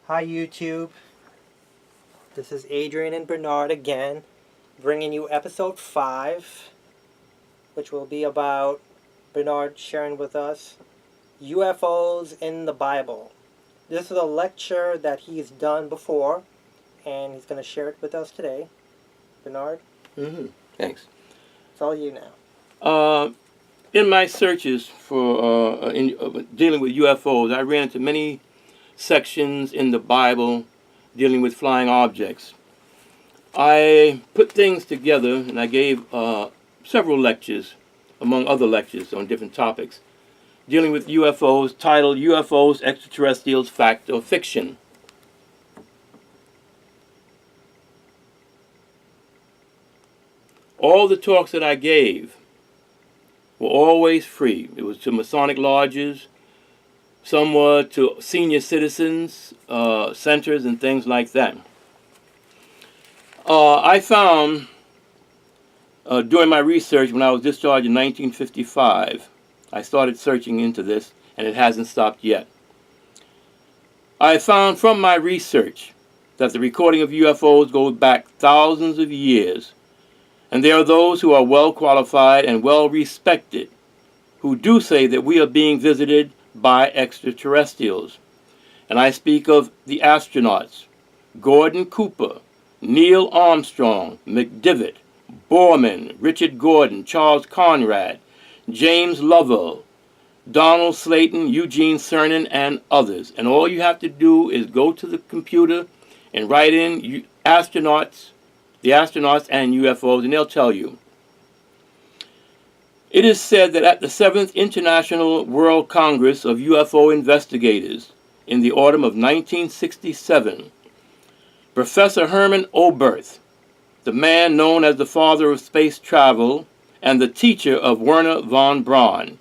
Hi YouTube, this is Adrian and Bernard again, bringing you episode 5, which will be about Bernard sharing with us UFOs in the Bible. This is a lecture that he's done before, and he's going to share it with us today. Bernard? Thanks. It's all you now. In my searches for dealing with UFOs, I ran into many sections in the Bible dealing with flying objects. I put things together and I gave several lectures, among other lectures on different topics, dealing with UFOs, titled UFOs, Extraterrestrials, Fact or Fiction. All the talks that I gave were always free. It was to Masonic lodges, some were to senior citizens, centers, and things like that. I found, during my research, when I was discharged in 1955, I started searching into this, and it hasn't stopped yet. I found from my research that the recording of UFOs goes back thousands of years, and there are those who are well qualified and well respected who do say that we are being visited by extraterrestrials. And I speak of the astronauts, Gordon Cooper, Neil Armstrong, McDivitt, Borman, Richard Gordon, Charles Conrad, James Lovell, Donald Slayton, Eugene Cernan, and others. And all you have to do is go to the computer and write in the astronauts and UFOs, and they'll tell you. It is said that at the 7th International World Congress of UFO Investigators in the autumn of 1967, Professor Herman Oberth, the man known as the father of space travel and the teacher of Wernher von Braun,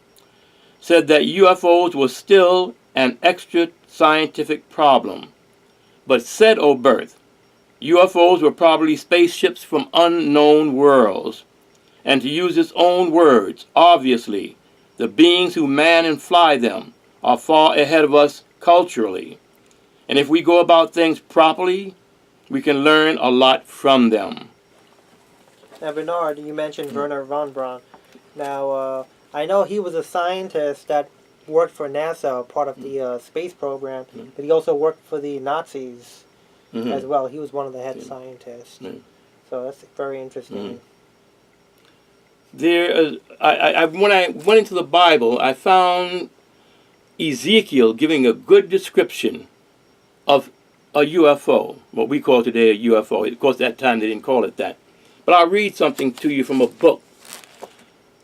said that UFOs were still an extra scientific problem. But said Oberth, UFOs were probably spaceships from unknown worlds. And to use his own words, obviously, the beings who man and fly them are far ahead of us culturally. And if we go about things properly, we can learn a lot from them. Now Bernard, you mentioned Wernher von Braun. Now, I know he was a scientist that worked for NASA, part of the space program, but he also worked for the Nazis as well. He was one of the head scientists. So that's very interesting. When I went into the Bible, I found Ezekiel giving a good description of a UFO, what we call today a UFO. Of course, at that time they didn't call it that. But I'll read something to you from a book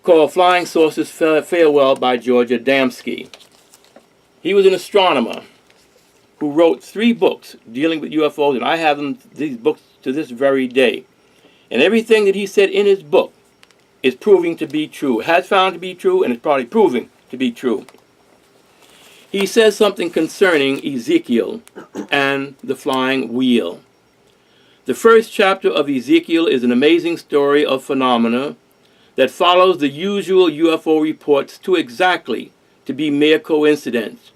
called Flying Saucers Farewell by George Adamski. He was an astronomer who wrote 3 books dealing with UFOs, and I have these books to this very day. And everything that he said in his book is proving to be true. It has found to be true, and it's probably proving to be true. He says something concerning Ezekiel and the flying wheel. The first chapter of Ezekiel is an amazing story of phenomena that follows the usual UFO reports too exactly to be mere coincidence.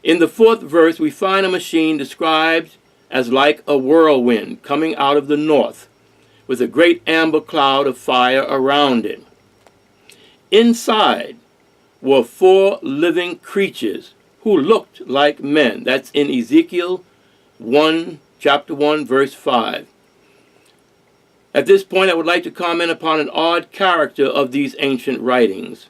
In the 4th verse, we find a machine described as like a whirlwind coming out of the north, with a great amber cloud of fire around it. Inside were 4 living creatures who looked like men. That's in Ezekiel 1, chapter 1, verse 5. At this point, I would like to comment upon an odd character of these ancient writings.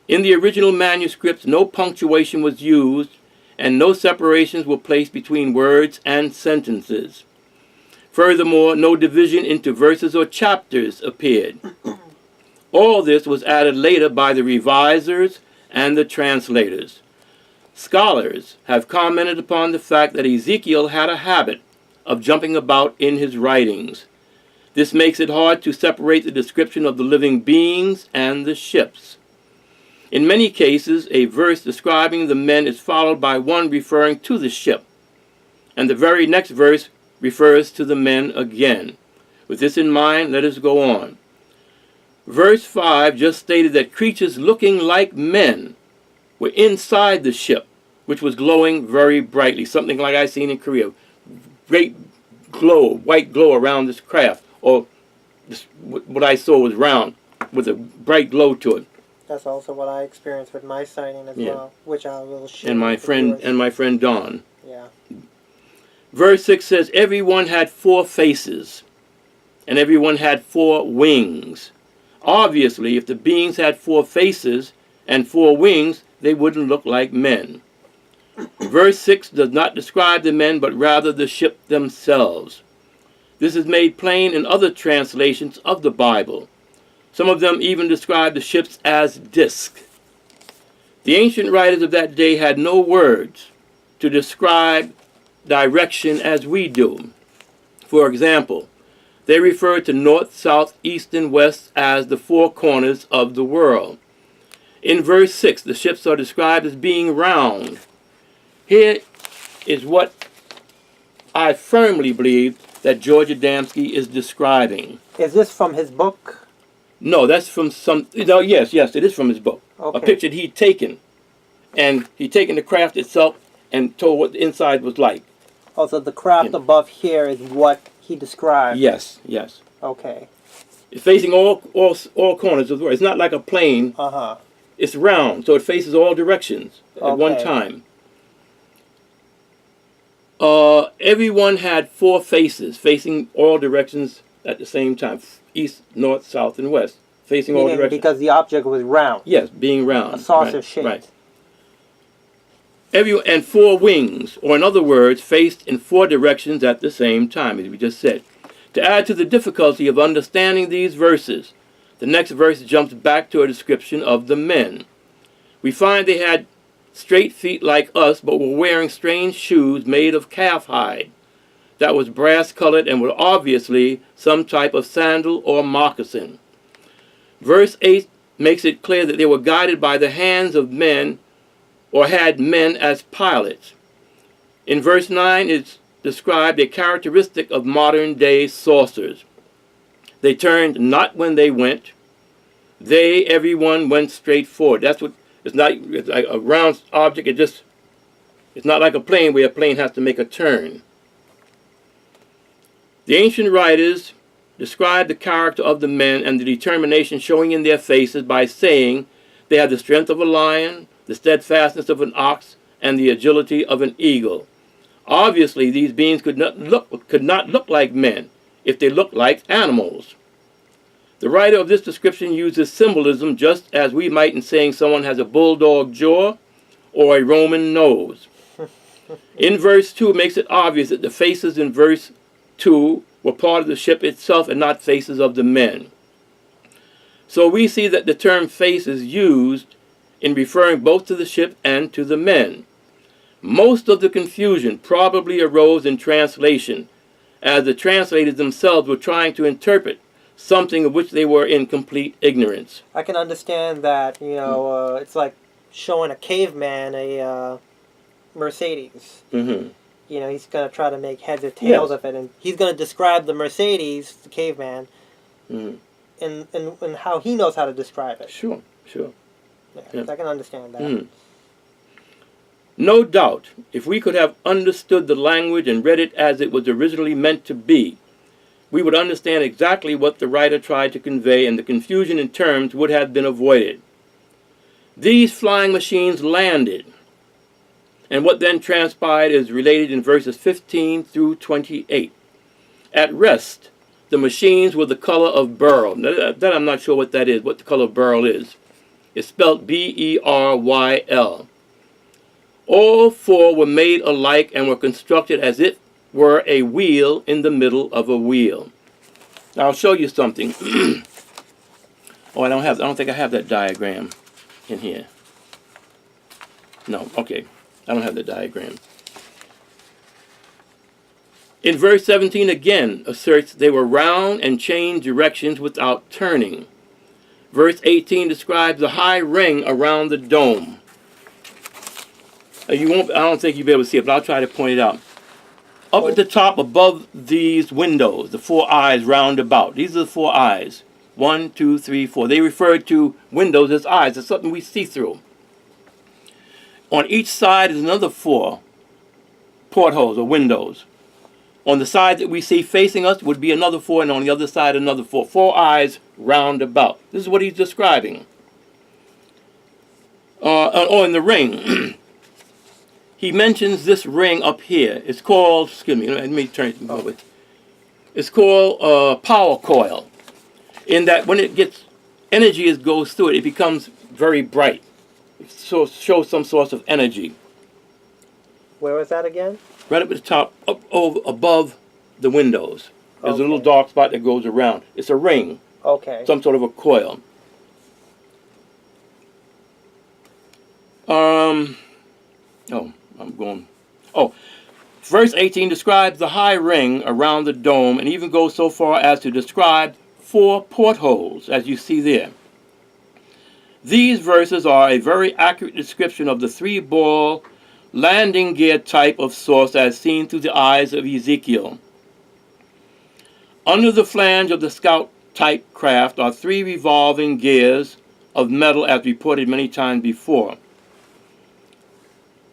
In the original manuscripts, no punctuation was used, and no separations were placed between words and sentences. Furthermore, no division into verses or chapters appeared. All this was added later by the revisers and the translators. Scholars have commented upon the fact that Ezekiel had a habit of jumping about in his writings. This makes it hard to separate the description of the living beings and the ships. In many cases, a verse describing the men is followed by one referring to the ship, and the very next verse refers to the men again. With this in mind, let us go on. Verse 5 just stated that creatures looking like men were inside the ship which was glowing very brightly, something like I seen in Korea. Great glow, white glow around this craft, or this, what I saw was round, with a bright glow to it. That's also what I experienced with my sighting as well, which I will share. And my friend Don. Yeah. Verse 6 says, everyone had 4 faces, and everyone had 4 wings. Obviously, if the beings had 4 faces and 4 wings, they wouldn't look like men. Verse 6 does not describe the men, but rather the ship themselves. This is made plain in other translations of the Bible. Some of them even describe the ships as discs. The ancient writers of that day had no words to describe direction as we do. For example, they referred to north, south, east, and west as the 4 corners of the world. In verse 6, the ships are described as being round. Here is what I firmly believe that George Adamski is describing. Is this from his book? No, that's from some... No, yes, it is from his book. Okay. A picture that he'd taken. And he'd taken the craft itself and told what the inside was like. Oh, so the craft above here is what he described? Yes. Okay. It's facing all corners of the world. It's not like a plane. Uh-huh. It's round, so it faces all directions at one time. Everyone had 4 faces, facing all directions at the same time. East, north, south, and west. Facing all directions. Because the object was round. Yes, being round. A saucer shape. Right. And 4 wings, or in other words, faced in 4 directions at the same time, as we just said. To add to the difficulty of understanding these verses, the next verse jumps back to a description of the men. We find they had straight feet like us, but were wearing strange shoes made of calf hide that was brass-colored and were obviously some type of sandal or moccasin. Verse 8 makes it clear that they were guided by the hands of men, or had men as pilots. In verse 9, it's described a characteristic of modern-day saucers. They turned not when they went. Everyone went straight forward. That's what, it's like a round object. It's not like a plane where a plane has to make a turn. The ancient writers described the character of the men and the determination showing in their faces by saying they had the strength of a lion, the steadfastness of an ox, and the agility of an eagle. Obviously, these beings could not look like men if they looked like animals. The writer of this description uses symbolism just as we might in saying someone has a bulldog jaw or a Roman nose. In verse 2, it makes it obvious that the faces in verse 2 were part of the ship itself and not faces of the men. So we see that the term face is used in referring both to the ship and to the men. Most of the confusion probably arose in translation, as the translators themselves were trying to interpret something of which they were in complete ignorance. I can understand that, it's like showing a caveman a Mercedes. Mm-hmm. He's going to try to make heads or tails of it, and he's going to describe the Mercedes, the caveman, and how he knows how to describe it. Sure. Yeah. I can understand that. Mm. No doubt, if we could have understood the language and read it as it was originally meant to be, we would understand exactly what the writer tried to convey, and the confusion in terms would have been avoided. These flying machines landed, and what then transpired is related in verses 15 through 28. At rest, the machines were the color of beryl. That I'm not sure what that is, what the color of beryl is. It's spelled B-E-R-Y-L. All 4 were made alike and were constructed as if were a wheel in the middle of a wheel. Now I'll show you something. I don't think I have that diagram in here. No, okay. I don't have the diagram. In verse 17 again asserts they were round and changed directions without turning. Verse 18 describes a high ring around the dome. I don't think you'll be able to see it, but I'll try to point it out. Up at the top above these windows, the 4 eyes round about. These are the 4 eyes. 1, 2, 3, 4. They refer to windows as eyes. It's something we see through. On each side is another 4 portholes or windows. On the side that we see facing us would be another 4, and on the other side another 4. 4 eyes round about. This is what he's describing. In the ring, he mentions this ring up here. It's called, excuse me, let me turn it over. It's called power coil. In that when it gets energy goes through it, it becomes very bright. It shows some source of energy. Where was that again? Right up at the top, up over above the windows. There's a little dark spot that goes around. It's a ring. Okay. Some sort of a coil. Verse 18 describes the high ring around the dome and even goes so far as to describe 4 portholes, as you see there. These verses are a very accurate description of the 3-ball landing gear type of source as seen through the eyes of Ezekiel. Under the flange of the scout type craft are 3 revolving gears of metal as reported many times before.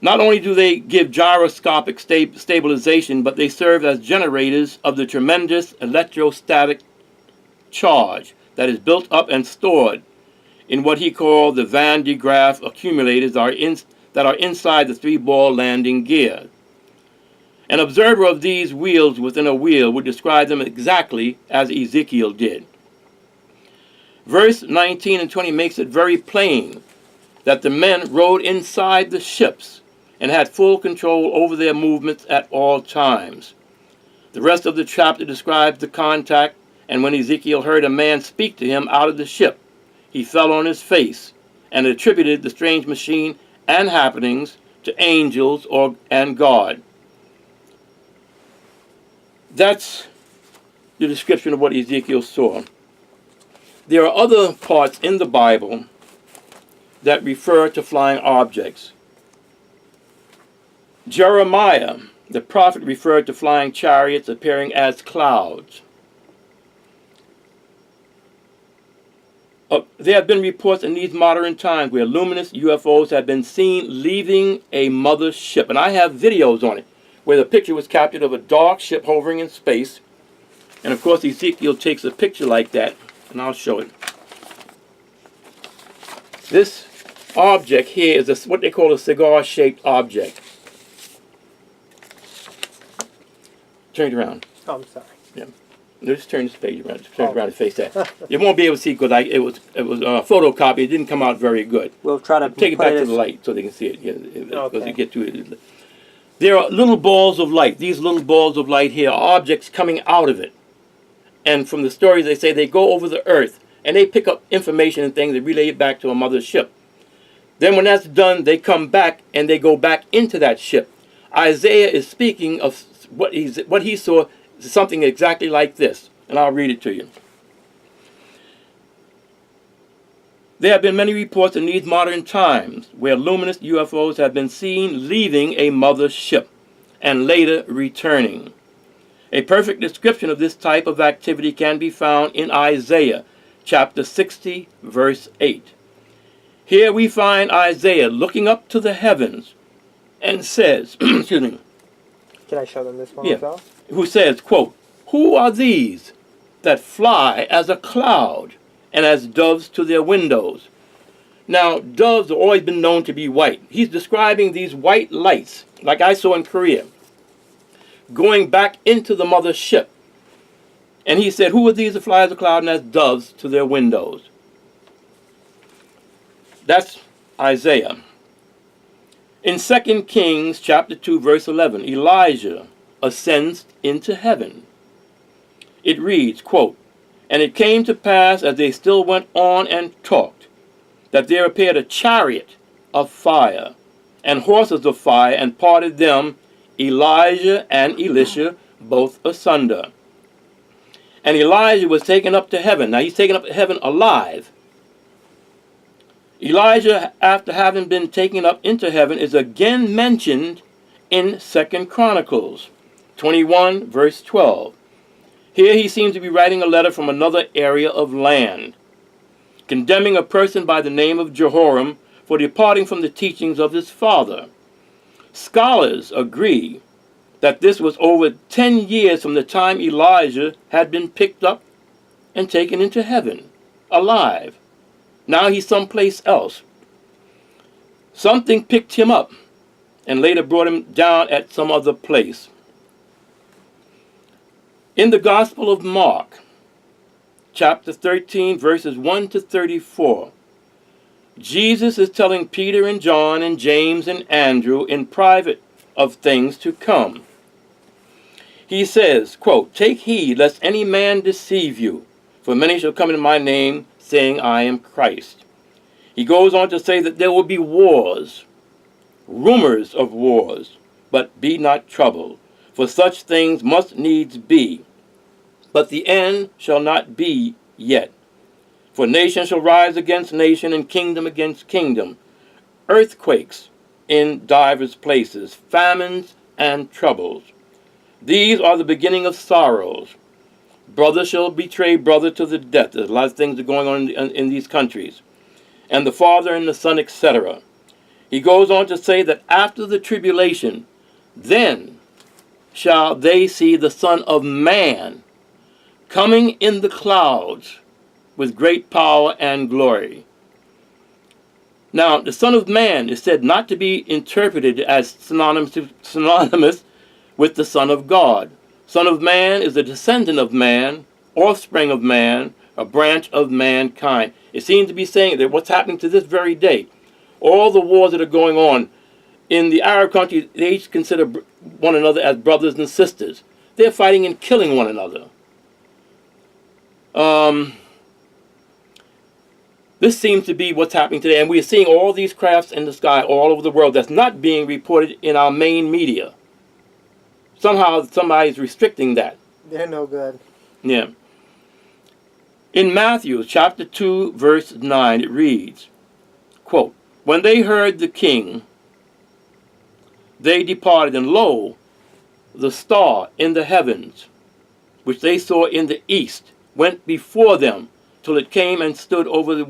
Not only do they give gyroscopic stabilization, but they serve as generators of the tremendous electrostatic charge that is built up and stored in what he called the Van de Graaff accumulators that are inside the 3-ball landing gear. An observer of these wheels within a wheel would describe them exactly as Ezekiel did. Verse 19 and 20 makes it very plain that the men rode inside the ships and had full control over their movements at all times. The rest of the chapter describes the contact, and when Ezekiel heard a man speak to him out of the ship, he fell on his face and attributed the strange machine and happenings to angels and God. That's the description of what Ezekiel saw. There are other parts in the Bible that refer to flying objects. Jeremiah, the prophet, referred to flying chariots appearing as clouds. There have been reports in these modern times where luminous UFOs have been seen leaving a mother ship. And I have videos on it where the picture was captured of a dark ship hovering in space. And of course Ezekiel takes a picture like that, and I'll show it. This object here is what they call a cigar-shaped object. Turn it around. Oh, I'm sorry. Yeah. Just turn this page around. Just turn it around and face that. You won't be able to see because it was a photocopy. It didn't come out very good. We'll try to take it back to the light so they can see it. Yeah, because you get to it. There are little balls of light. These little balls of light here are objects coming out of it. And from the stories, they say they go over the earth and they pick up information and things and relay it back to a mother ship. Then when that's done, they come back and they go back into that ship. Isaiah is speaking of what he saw, something exactly like this. And I'll read it to you. There have been many reports in these modern times where luminous UFOs have been seen leaving a mother ship and later returning. A perfect description of this type of activity can be found in Isaiah chapter 60, verse 8. Here we find Isaiah looking up to the heavens and says, excuse me. Can I show them this one as well? Who says, quote, "Who are these that fly as a cloud and as doves to their windows?" Now, doves have always been known to be white. He's describing these white lights, like I saw in Korea, going back into the mother ship. And he said, "Who are these that fly as a cloud and as doves to their windows?" That's Isaiah. In 2 Kings chapter 2, verse 11, Elijah ascends into heaven. It reads, quote, "And it came to pass as they still went on and talked, that there appeared a chariot of fire and horses of fire, and parted them, Elijah and Elisha, both asunder. And Elijah was taken up to heaven." Now he's taken up to heaven alive. Elijah, after having been taken up into heaven, is again mentioned in 2 Chronicles 21, verse 12. Here he seems to be writing a letter from another area of land, condemning a person by the name of Jehoram for departing from the teachings of his father. Scholars agree that this was over 10 years from the time Elijah had been picked up and taken into heaven, alive. Now he's someplace else. Something picked him up and later brought him down at some other place. In the Gospel of Mark, chapter 13, verses 1 to 34, Jesus is telling Peter and John and James and Andrew in private of things to come. He says, quote, "Take heed lest any man deceive you, for many shall come in my name, saying, I am Christ." He goes on to say that there will be wars, rumors of wars, but be not troubled, for such things must needs be. But the end shall not be yet. For nation shall rise against nation, and kingdom against kingdom. Earthquakes in divers places, famines and troubles. These are the beginning of sorrows. Brother shall betray brother to the death. There's a lot of things that are going on in these countries. And the father and the son, etc. He goes on to say that after the tribulation, then shall they see the Son of Man coming in the clouds with great power and glory. Now, the Son of Man is said not to be interpreted as synonymous with the Son of God. Son of Man is a descendant of man, offspring of man, a branch of mankind. It seems to be saying that what's happening to this very day, all the wars that are going on in the Arab countries, they each consider one another as brothers and sisters. They're fighting and killing one another. This seems to be what's happening today, and we are seeing all these crafts in the sky all over the world that's not being reported in our main media. Somehow somebody's restricting that. They're no good. Yeah. In Matthew chapter 2, verse 9, it reads, quote, "When they heard the king, they departed, and lo, the star in the heavens, which they saw in the east, went before them, till it came and stood over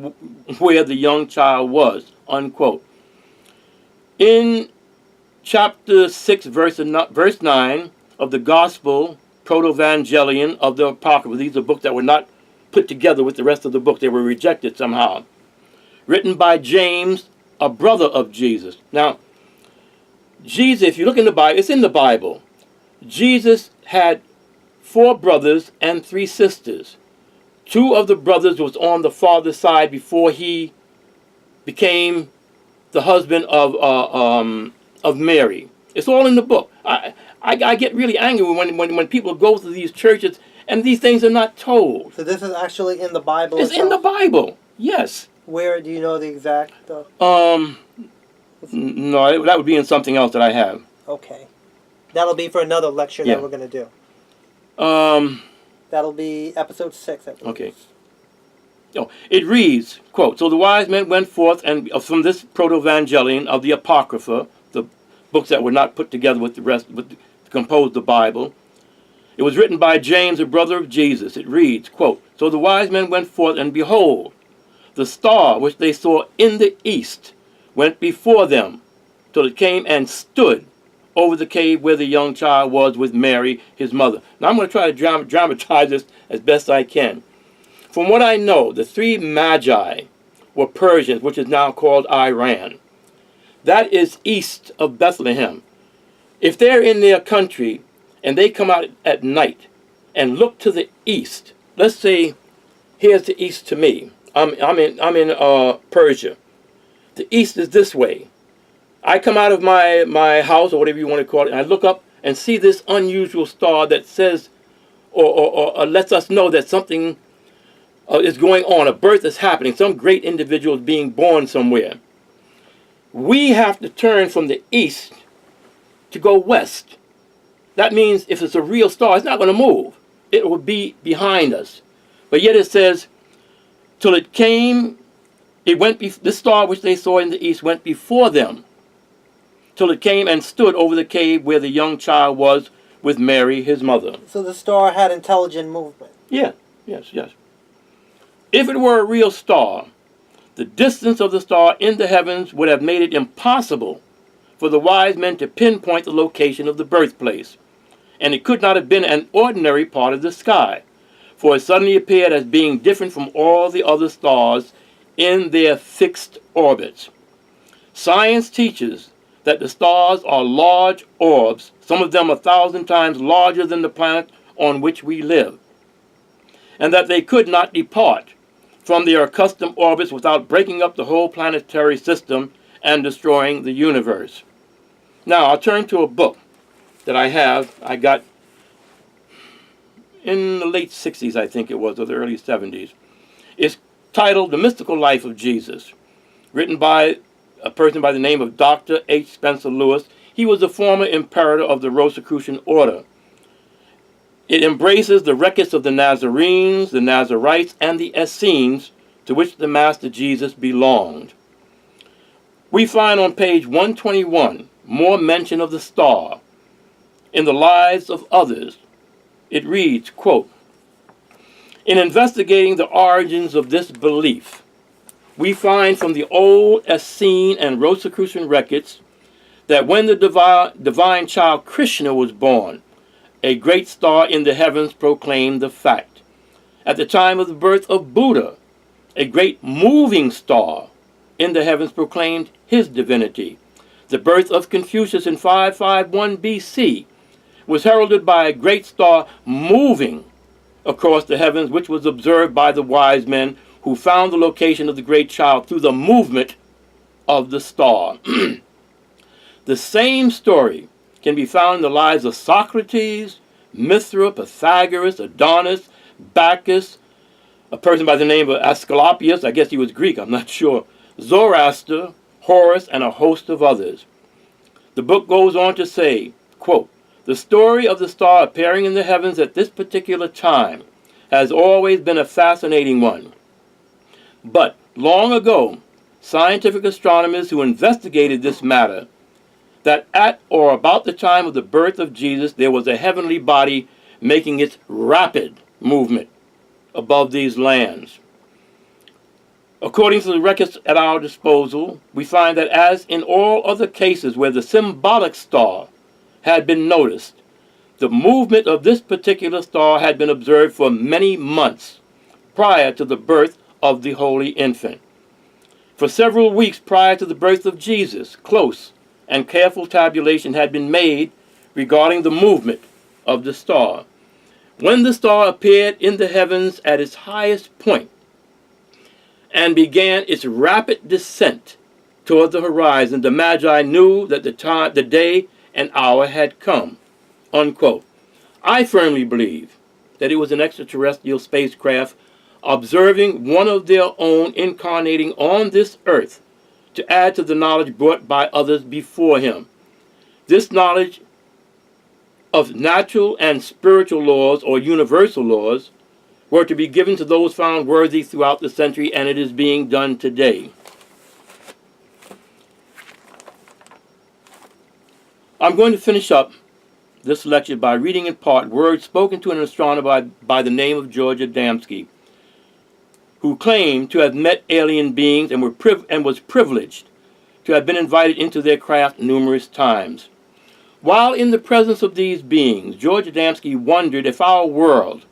where the young child was," unquote. In chapter 6, verse 9 of the Gospel, Proto-Evangelion of the Apocrypha, these are books that were not put together with the rest of the book. They were rejected somehow. Written by James, a brother of Jesus. Now, Jesus, if you look in the Bible, it's in the Bible. Jesus had 4 brothers and 3 sisters. 2 of the brothers was on the father's side before he became the husband of Mary. It's all in the book. I get really angry when people go to these churches and these things are not told. So this is actually in the Bible It's itself? in the Bible, yes. Where, do you know the exact? No, that would be in something else that I have. Okay. That'll be for another lecture Yeah. that we're going to do. That'll be episode 6, I believe. Okay. Oh, it reads, quote, "So the wise men went forth, and from this Proto-Evangelion of the Apocrypha, the books that were not put together with the rest, to compose the Bible, it was written by James, a brother of Jesus." It reads, quote, "So the wise men went forth, and behold, the star which they saw in the east went before them, till it came and stood over the cave where the young child was with Mary, his mother." Now I'm going to try to dramatize this as best I can. From what I know, the 3 magi were Persians, which is now called Iran. That is east of Bethlehem. If they're in their country and they come out at night and look to the east, let's say here's the east to me. I'm in Persia. The east is this way. I come out of my house, or whatever you want to call it, and I look up and see this unusual star that says or lets us know that something is going on. A birth is happening. Some great individual is being born somewhere. We have to turn from the east to go west. That means if it's a real star, it's not going to move. It will be behind us. But yet it says, till it came, this star which they saw in the east went before them, till it came and stood over the cave where the young child was with Mary, his mother. So the star had intelligent movement. Yeah, yes. If it were a real star, The distance of the star in the heavens would have made it impossible for the wise men to pinpoint the location of the birthplace, and it could not have been an ordinary part of the sky, for it suddenly appeared as being different from all the other stars in their fixed orbits. Science teaches that the stars are large orbs, some of them 1,000 times larger than the planet on which we live, and that they could not depart from their accustomed orbits without breaking up the whole planetary system and destroying the universe. Now, I'll turn to a book that I got in the late 60s, I think it was, or the early 70s. It's titled The Mystical Life of Jesus, written by a person by the name of Dr. H. Spencer Lewis. He was the former imperator of the Rosicrucian order. It embraces the records of the Nazarenes, the Nazarites, and the Essenes, to which the Master Jesus belonged. We find on page 121 more mention of the star in the lives of others. It reads, quote, "In investigating the origins of this belief, we find from the old Essene and Rosicrucian records that when the divine child Krishna was born, a great star in the heavens proclaimed the fact. At the time of the birth of Buddha, a great moving star in the heavens proclaimed his divinity. The birth of Confucius in 551 BC was heralded by a great star moving across the heavens, which was observed by the wise men who found the location of the great child through the movement of the star." The same story can be found in the lives of Socrates, Mithra, Pythagoras, Adonis, Bacchus, a person by the name of Asclepius, I guess he was Greek, I'm not sure, Zoroaster, Horus, and a host of others. The book goes on to say, quote, "The story of the star appearing in the heavens at this particular time has always been a fascinating one. But long ago, scientific astronomers who investigated this matter, that at or about the time of the birth of Jesus, there was a heavenly body making its rapid movement above these lands. According to the records at our disposal, we find that as in all other cases where the symbolic star had been noticed, the movement of this particular star had been observed for many months prior to the birth of the Holy Infant. For several weeks prior to the birth of Jesus, close and careful tabulation had been made regarding the movement of the star. When the star appeared in the heavens at its highest point and began its rapid descent toward the horizon, the Magi knew that the day and hour had come." Unquote. I firmly believe that it was an extraterrestrial spacecraft observing one of their own incarnating on this earth to add to the knowledge brought by others before him. This knowledge of natural and spiritual laws, or universal laws, were to be given to those found worthy throughout the century, and it is being done today. I'm going to finish up this lecture by reading in part words spoken to an astronomer by the name of George Adamski, who claimed to have met alien beings and was privileged to have been invited into their craft numerous times. While in the presence of these beings, George Adamski wondered if our world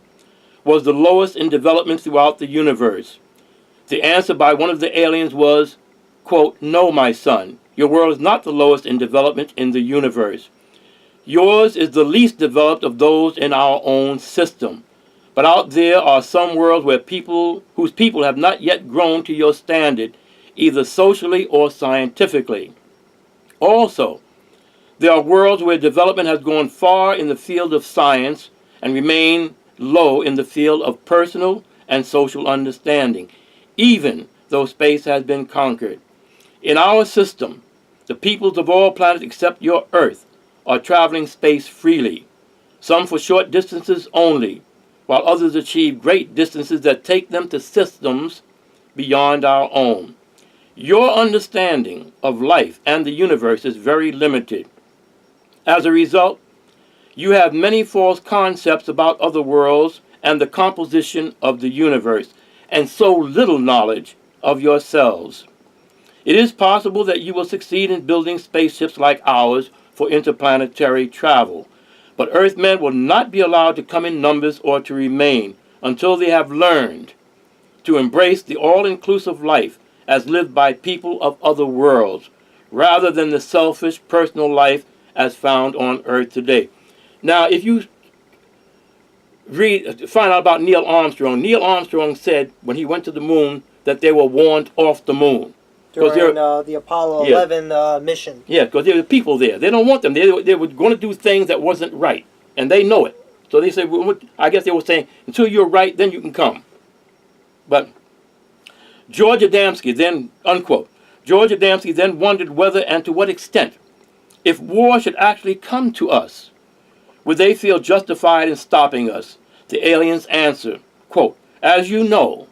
was the lowest in development throughout the universe. The answer by one of the aliens was, quote, "No, my son, your world is not the lowest in development in the universe. Yours is the least developed of those in our own system. But out there are some worlds whose people have not yet grown to your standard, either socially or scientifically. Also, there are worlds where development has gone far in the field of science and remain low in the field of personal and social understanding, even though space has been conquered. In our system, the peoples of all planets except your Earth are traveling space freely, some for short distances only, while others achieve great distances that take them to systems beyond our own. Your understanding of life and the universe is very limited. As a result, you have many false concepts about other worlds and the composition of the universe, and so little knowledge of yourselves. It is possible that you will succeed in building spaceships like ours for interplanetary travel, but Earthmen will not be allowed to come in numbers or to remain until they have learned to embrace the all-inclusive life as lived by people of other worlds, rather than the selfish personal life as found on Earth today. Now, if you find out about Neil Armstrong said when he went to the moon that they were warned off the moon. During the Apollo 11 mission. Yeah, because there were people there. They don't want them. They were going to do things that wasn't right, and they know it. So they said, well, I guess they were saying, until you're right, then you can come. But George Adamski then, unquote, George Adamski then wondered whether and to what extent, if war should actually come to us, would they feel justified in stopping us? The aliens answer, quote, as you know,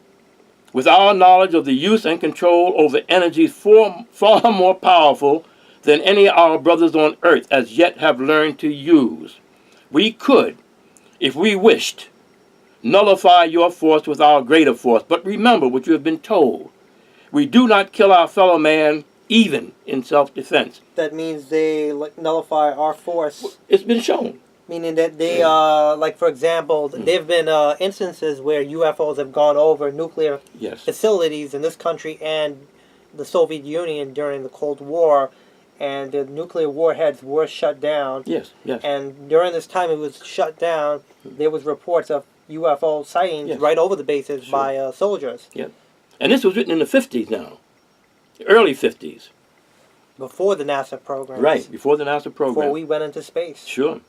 with our knowledge of the use and control over energies far more powerful than any of our brothers on earth as yet have learned to use, we could, if we wished, nullify your force with our greater force. But remember what you have been told. We do not kill our fellow man even in self-defense. That means they nullify our force. It's been shown. Meaning that they, like for example, there have been instances where UFOs have gone over nuclear facilities in this country and the Soviet Union during the Cold War, and the nuclear warheads were shut down. Yes. And during this time it was shut down, there was reports of UFO sightings right over the bases by soldiers. Yeah. And this was written in the 50s now, the early 50s. Before the NASA program. Right, before the NASA program. Before we went into space. Sure.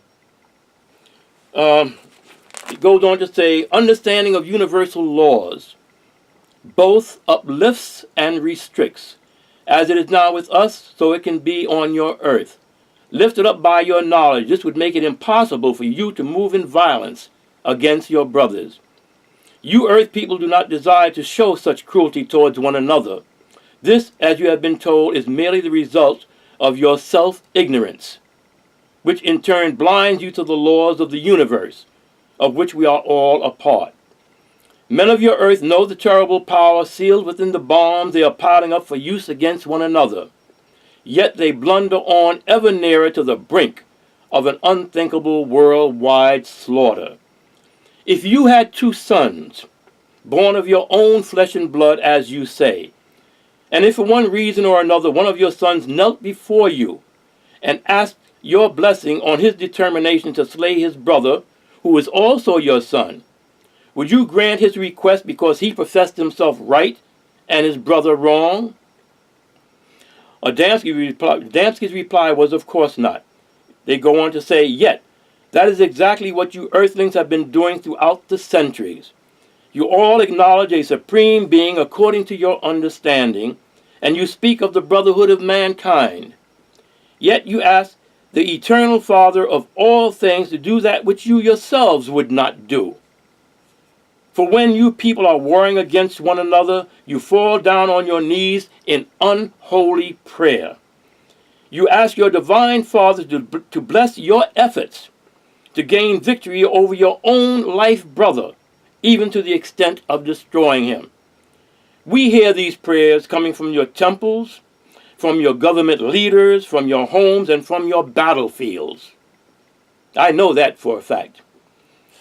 It goes on to say, understanding of universal laws both uplifts and restricts. As it is now with us, so it can be on your earth. Lifted up by your knowledge, this would make it impossible for you to move in violence against your brothers. You earth people do not desire to show such cruelty towards one another. This, as you have been told, is merely the result of your self-ignorance, which in turn blinds you to the laws of the universe, of which we are all a part. Men of your earth know the terrible power sealed within the bombs they are piling up for use against one another. Yet they blunder on ever nearer to the brink of an unthinkable worldwide slaughter. If you had 2 sons, born of your own flesh and blood, as you say, and if for one reason or another one of your sons knelt before you and asked your blessing on his determination to slay his brother, who is also your son, would you grant his request because he professed himself right and his brother wrong? Adamski's reply was, of course not. They go on to say, yet, that is exactly what you earthlings have been doing throughout the centuries. You all acknowledge a supreme being according to your understanding, and you speak of the brotherhood of mankind. Yet you ask the eternal Father of all things to do that which you yourselves would not do. For when you people are warring against one another, you fall down on your knees in unholy prayer. You ask your divine Father to bless your efforts to gain victory over your own life brother, even to the extent of destroying him. We hear these prayers coming from your temples, from your government leaders, from your homes, and from your battlefields. I know that for a fact.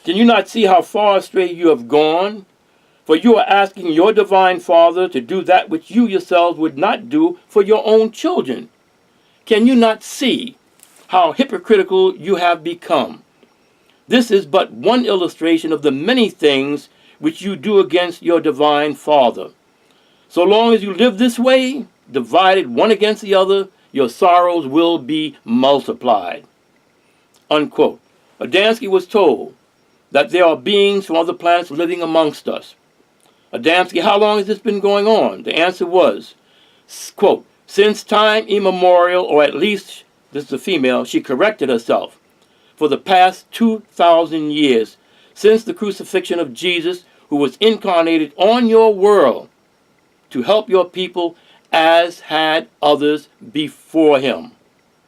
Can you not see how far astray you have gone? For you are asking your divine Father to do that which you yourselves would not do for your own children. Can you not see how hypocritical you have become? This is but one illustration of the many things which you do against your divine Father. So long as you live this way, divided one against the other, your sorrows will be multiplied. Unquote. Adamski was told that there are beings from other planets living amongst us. Adamski, how long has this been going on? The answer was, quote, since time immemorial, or at least, this is a female, she corrected herself, for the past 2,000 years, since the crucifixion of Jesus, who was incarnated on your world to help your people as had others before him.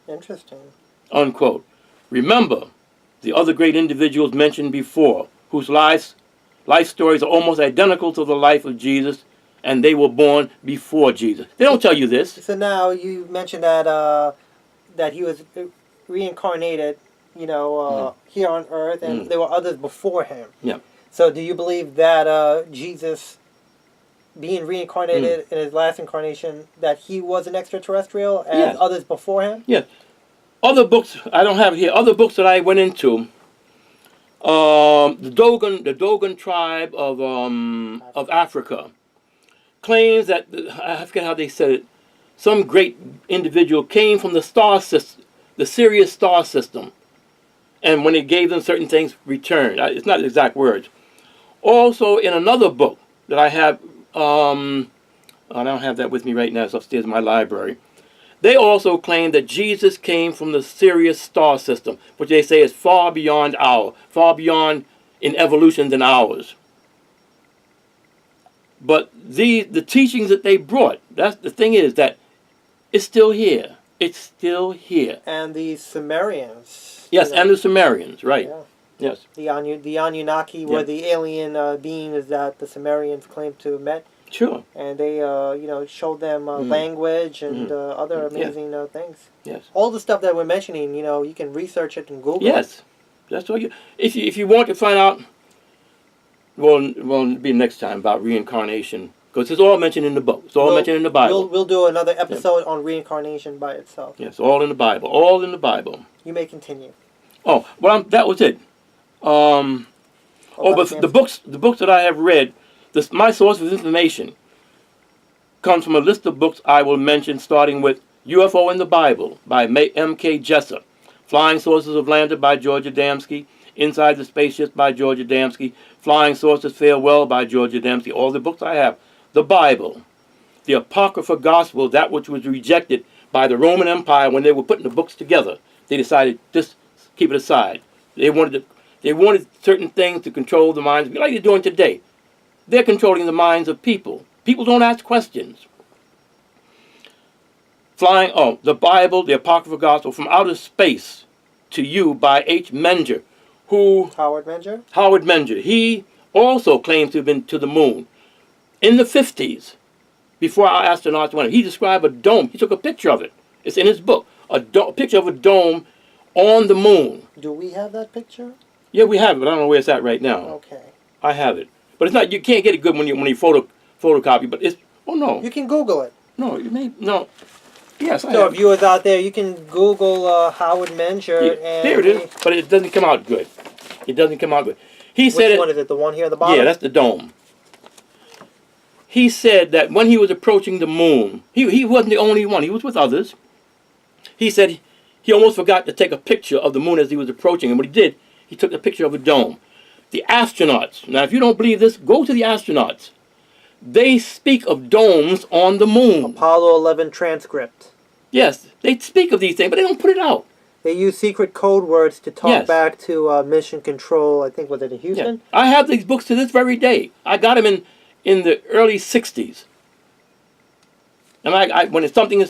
Interesting. Unquote. Remember the other great individuals mentioned before, whose life stories are almost identical to the life of Jesus, and they were born before Jesus. They don't tell you this. So now you mentioned that that he was reincarnated, here on Earth, and there were others before him. Yeah. So do you believe that Jesus, being reincarnated in his last incarnation, that he was an extraterrestrial as Yes. others before him? Yes. Other books, I don't have it here, other books that I went into, the Dogon tribe of Africa claims that, I forget how they said it, some great individual came from the star system, the Sirius star system, and when he gave them certain things, returned. It's not the exact words. Also, in another book that I have, I don't have that with me right now, it's upstairs in my library. They also claim that Jesus came from the Sirius star system, which they say is far beyond in evolution than ours. But the teachings that they brought, that's the thing is that it's still here. It's still here. And the Sumerians. Yes, and the Sumerians, right. Yeah. Yes. The Anunnaki were the alien beings that the Sumerians claimed to have met. Sure. And they, showed them language and other amazing things. Yes. All the stuff that we're mentioning, you can research it and Google it. Yes. That's all you. If you want to find out, well, it'll be next time about reincarnation, because it's all mentioned in the book. It's all mentioned in the Bible. We'll do another episode on reincarnation by itself. Yes, all in the Bible. All in the Bible. You may continue. Oh, well, that was it. But the books that I have read, my source of information comes from a list of books I will mention, starting with UFO in the Bible by M.K. Jessup, Flying Saucers of Lambda by George Adamski, Inside the Spaceship by George Adamski, Flying Saucers Farewell by George Adamski. All the books I have. The Bible, the Apocrypha Gospel, that which was rejected by the Roman Empire when they were putting the books together. They decided just keep it aside. They wanted certain things to control the minds, like they're doing today. They're controlling the minds of people. People don't ask questions. The Bible, the Apocrypha Gospel, From Outer Space to You by H. Menger, Howard Menger? Howard Menger. He also claims to have been to the moon. In the 50s, before our astronauts went, he described a dome. He took a picture of it. It's in his book. A picture of a dome on the moon. Do we have that picture? Yeah, we have it, but I don't know where it's at right now. Okay. I have it. But it's not, you can't get it good when you photocopy, but it's, oh no. You can Google it. No, you may, no. Yes, I So have. viewers out there, you can Google Howard Menger. Yeah, and there it is, but it doesn't come out good. It doesn't come out good. He said Which one is it? The one here at the bottom? Yeah, that's the dome. He said that when he was approaching the moon, he wasn't the only one. He was with others. He said he almost forgot to take a picture of the moon as he was approaching. And what he did, he took a picture of a dome. The astronauts, now if you don't believe this, go to the astronauts. They speak of domes on the moon. Apollo 11 transcript. Yes, they speak of these things, but they don't put it out. They use secret code words to talk Yes. back to mission control, I think, was it in Houston? Yeah. I have these books to this very day. I got them in the early 60s. And when it's something is